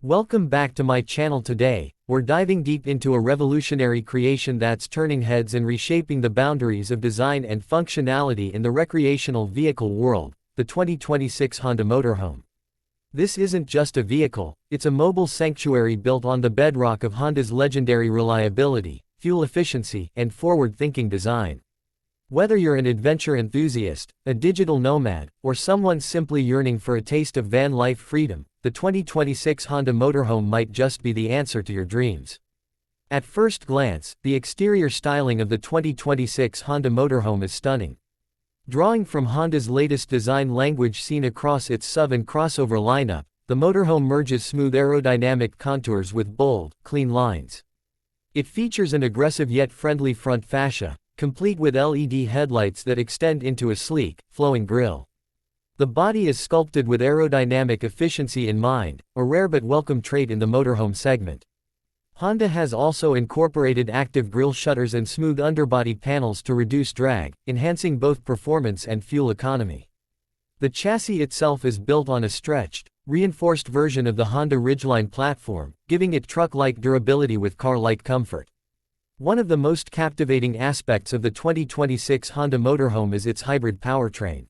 Welcome back to my channel. Today, we're diving deep into a revolutionary creation that's turning heads and reshaping the boundaries of design and functionality in the recreational vehicle world, the 2026 Honda Motorhome. This isn't just a vehicle, it's a mobile sanctuary built on the bedrock of Honda's legendary reliability, fuel efficiency, and forward-thinking design. Whether you're an adventure enthusiast, a digital nomad, or someone simply yearning for a taste of van life freedom, the 2026 Honda Motorhome might just be the answer to your dreams. At first glance, the exterior styling of the 2026 Honda Motorhome is stunning. Drawing from Honda's latest design language seen across its sub and crossover lineup, the motorhome merges smooth aerodynamic contours with bold, clean lines. It features an aggressive yet friendly front fascia, complete with LED headlights that extend into a sleek, flowing grille. The body is sculpted with aerodynamic efficiency in mind, a rare but welcome trait in the motorhome segment. Honda has also incorporated active grille shutters and smooth underbody panels to reduce drag, enhancing both performance and fuel economy. The chassis itself is built on a stretched, reinforced version of the Honda Ridgeline platform, giving it truck-like durability with car-like comfort. One of the most captivating aspects of the 2026 Honda Motorhome is its hybrid powertrain.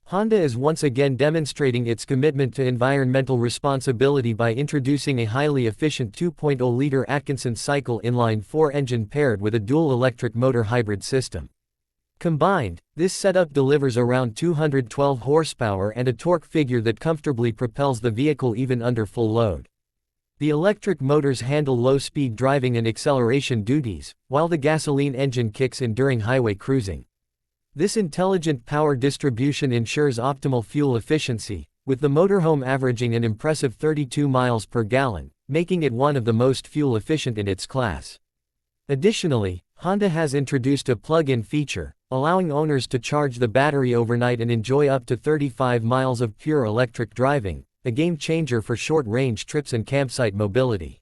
Honda is once again demonstrating its commitment to environmental responsibility by introducing a highly efficient 2.0-liter Atkinson cycle inline-4 engine paired with a dual-electric motor hybrid system. Combined, this setup delivers around 212 horsepower and a torque figure that comfortably propels the vehicle even under full load. The electric motors handle low-speed driving and acceleration duties, while the gasoline engine kicks in during highway cruising. This intelligent power distribution ensures optimal fuel efficiency, with the motorhome averaging an impressive 32 miles per gallon, making it one of the most fuel efficient in its class. Additionally, Honda has introduced a plug-in feature, allowing owners to charge the battery overnight and enjoy up to 35 miles of pure electric driving, a game-changer for short-range trips and campsite mobility.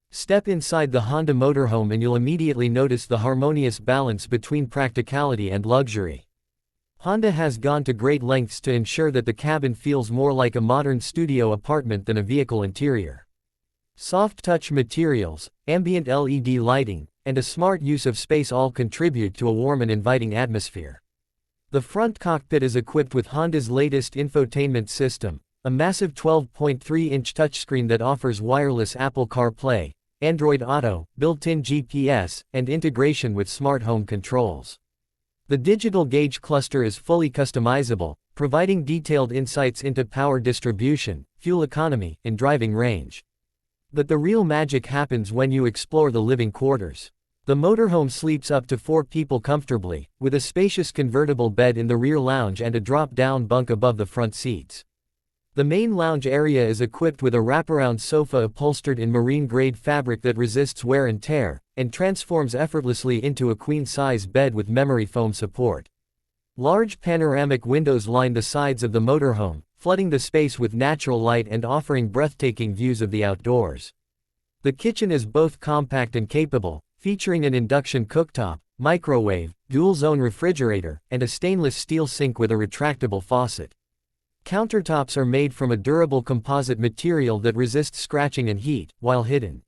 Step inside the Honda Motorhome and you'll immediately notice the harmonious balance between practicality and luxury. Honda has gone to great lengths to ensure that the cabin feels more like a modern studio apartment than a vehicle interior. Soft-touch materials, ambient LED lighting, and a smart use of space all contribute to a warm and inviting atmosphere. The front cockpit is equipped with Honda's latest infotainment system, a massive 12.3-inch touchscreen that offers wireless Apple CarPlay, Android Auto, built-in GPS, and integration with smart home controls. The digital gauge cluster is fully customizable, providing detailed insights into power distribution, fuel economy, and driving range. But the real magic happens when you explore the living quarters. The motorhome sleeps up to 4 people comfortably, with a spacious convertible bed in the rear lounge and a drop-down bunk above the front seats. The main lounge area is equipped with a wraparound sofa upholstered in marine-grade fabric that resists wear and tear, and transforms effortlessly into a queen-size bed with memory foam support. Large panoramic windows line the sides of the motorhome, flooding the space with natural light and offering breathtaking views of the outdoors. The kitchen is both compact and capable, featuring an induction cooktop, microwave, dual-zone refrigerator, and a stainless steel sink with a retractable faucet. Countertops are made from a durable composite material that resists scratching and heat, while hidden.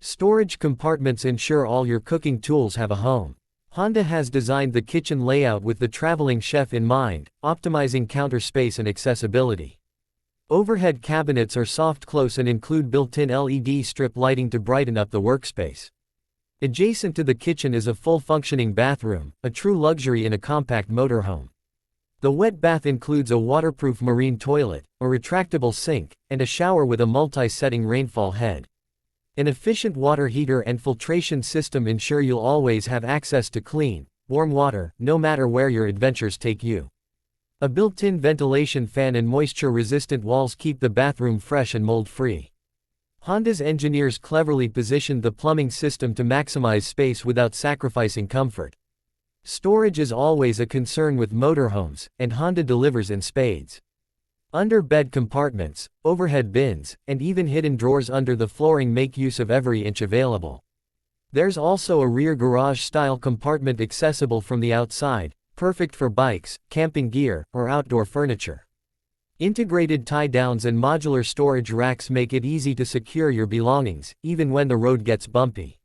Storage compartments ensure all your cooking tools have a home. Honda has designed the kitchen layout with the traveling chef in mind, optimizing counter space and accessibility. Overhead cabinets are soft-close and include built-in LED strip lighting to brighten up the workspace. Adjacent to the kitchen is a full-functioning bathroom, a true luxury in a compact motorhome. The wet bath includes a waterproof marine toilet, a retractable sink, and a shower with a multi-setting rainfall head. An efficient water heater and filtration system ensure you'll always have access to clean, warm water, no matter where your adventures take you. A built-in ventilation fan and moisture-resistant walls keep the bathroom fresh and mold-free. Honda's engineers cleverly positioned the plumbing system to maximize space without sacrificing comfort. Storage is always a concern with motorhomes, and Honda delivers in spades. Under bed compartments, overhead bins, and even hidden drawers under the flooring make use of every inch available. There's also a rear garage-style compartment accessible from the outside, perfect for bikes, camping gear, or outdoor furniture. Integrated tie-downs and modular storage racks make it easy to secure your belongings, even when the road gets bumpy.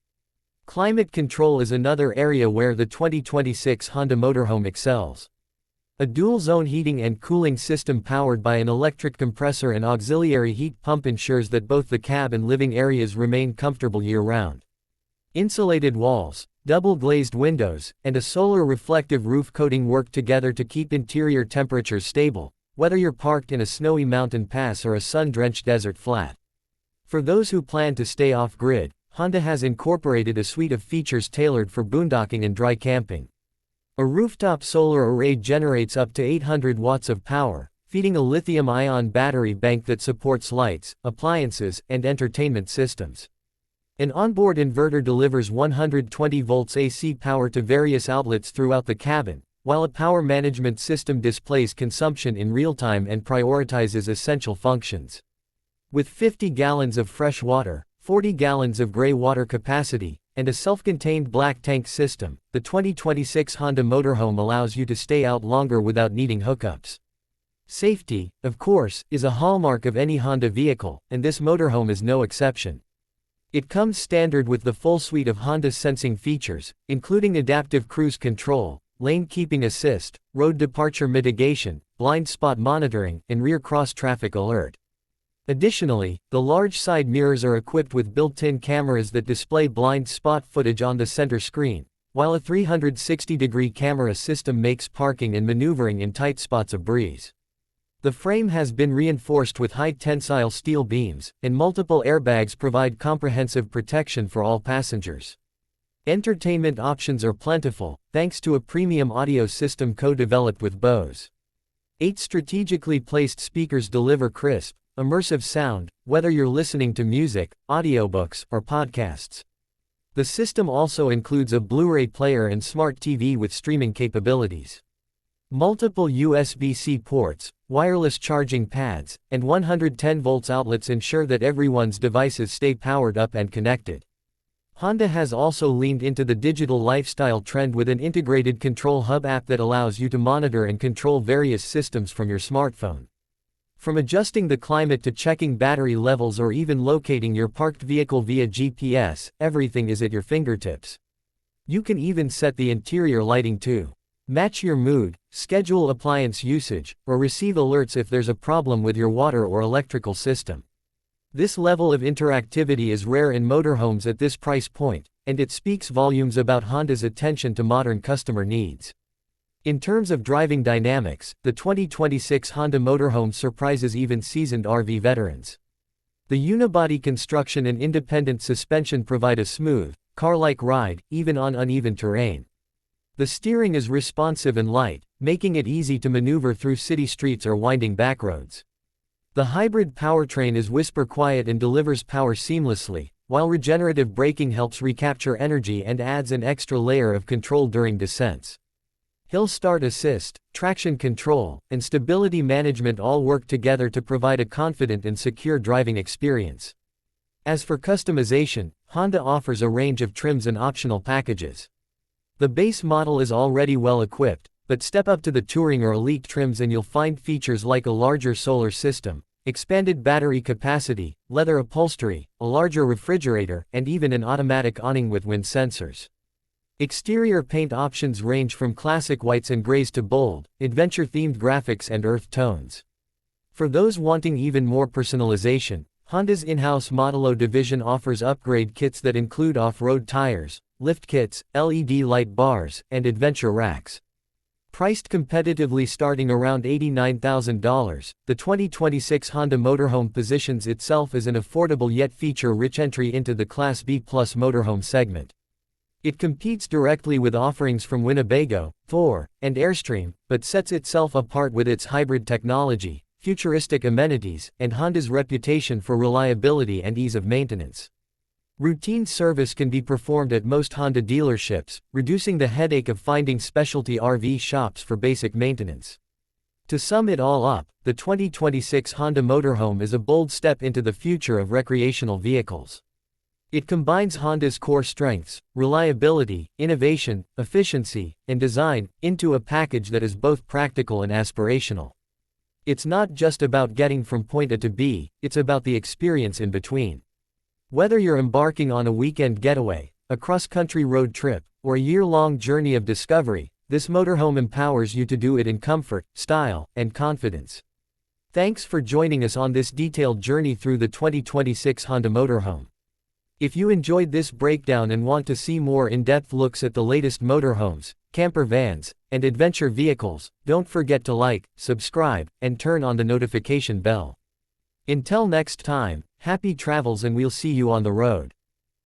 Climate control is another area where the 2026 Honda Motorhome excels. A dual-zone heating and cooling system powered by an electric compressor and auxiliary heat pump ensures that both the cab and living areas remain comfortable year-round. Insulated walls, double-glazed windows, and a solar reflective roof coating work together to keep interior temperatures stable, whether you're parked in a snowy mountain pass or a sun-drenched desert flat. For those who plan to stay off-grid, Honda has incorporated a suite of features tailored for boondocking and dry camping. A rooftop solar array generates up to 800 watts of power, feeding a lithium-ion battery bank that supports lights, appliances, and entertainment systems. An onboard inverter delivers 120 volts AC power to various outlets throughout the cabin, while a power management system displays consumption in real time and prioritizes essential functions. With 50 gallons of fresh water, 40 gallons of gray water capacity, and a self-contained black tank system, the 2026 Honda Motorhome allows you to stay out longer without needing hookups. Safety, of course, is a hallmark of any Honda vehicle, and this motorhome is no exception. It comes standard with the full suite of Honda's sensing features, including adaptive cruise control, lane keeping assist, road departure mitigation, blind spot monitoring, and rear cross-traffic alert. Additionally, the large side mirrors are equipped with built-in cameras that display blind spot footage on the center screen, while a 360-degree camera system makes parking and maneuvering in tight spots a breeze. The frame has been reinforced with high-tensile steel beams, and multiple airbags provide comprehensive protection for all passengers. Entertainment options are plentiful, thanks to a premium audio system co-developed with Bose. 8 strategically placed speakers deliver crisp, immersive sound, whether you're listening to music, audiobooks, or podcasts. The system also includes a Blu-ray player and smart TV with streaming capabilities. Multiple USB-C ports, wireless charging pads, and 110 volts outlets ensure that everyone's devices stay powered up and connected. Honda has also leaned into the digital lifestyle trend with an integrated control hub app that allows you to monitor and control various systems from your smartphone. From adjusting the climate to checking battery levels or even locating your parked vehicle via GPS, everything is at your fingertips. You can even set the interior lighting to match your mood, schedule appliance usage, or receive alerts if there's a problem with your water or electrical system. This level of interactivity is rare in motorhomes at this price point, and it speaks volumes about Honda's attention to modern customer needs. In terms of driving dynamics, the 2026 Honda Motorhome surprises even seasoned RV veterans. The unibody construction and independent suspension provide a smooth, car-like ride, even on uneven terrain. The steering is responsive and light, making it easy to maneuver through city streets or winding backroads. The hybrid powertrain is whisper quiet and delivers power seamlessly, while regenerative braking helps recapture energy and adds an extra layer of control during descents. Hill start assist, traction control, and stability management all work together to provide a confident and secure driving experience. As for customization, Honda offers a range of trims and optional packages. The base model is already well equipped, but step up to the Touring or Elite trims and you'll find features like a larger solar system, expanded battery capacity, leather upholstery, a larger refrigerator, and even an automatic awning with wind sensors. Exterior paint options range from classic whites and grays to bold, adventure-themed graphics and earth tones. For those wanting even more personalization, Honda's in-house Modelo division offers upgrade kits that include off-road tires, lift kits, LED light bars, and adventure racks. Priced competitively starting around $89,000, the 2026 Honda Motorhome positions itself as an affordable yet feature-rich entry into the Class B+ motorhome segment. It competes directly with offerings from Winnebago, Thor, and Airstream, but sets itself apart with its hybrid technology, futuristic amenities, and Honda's reputation for reliability and ease of maintenance. Routine service can be performed at most Honda dealerships, reducing the headache of finding specialty RV shops for basic maintenance. To sum it all up, the 2026 Honda Motorhome is a bold step into the future of recreational vehicles. It combines Honda's core strengths, reliability, innovation, efficiency, and design, into a package that is both practical and aspirational. It's not just about getting from point A to B, it's about the experience in between. Whether you're embarking on a weekend getaway, a cross-country road trip, or a year-long journey of discovery, this motorhome empowers you to do it in comfort, style, and confidence. Thanks for joining us on this detailed journey through the 2026 Honda Motorhome. If you enjoyed this breakdown and want to see more in-depth looks at the latest motorhomes, camper vans, and adventure vehicles, don't forget to like, subscribe, and turn on the notification bell. Until next time, happy travels and we'll see you on the road.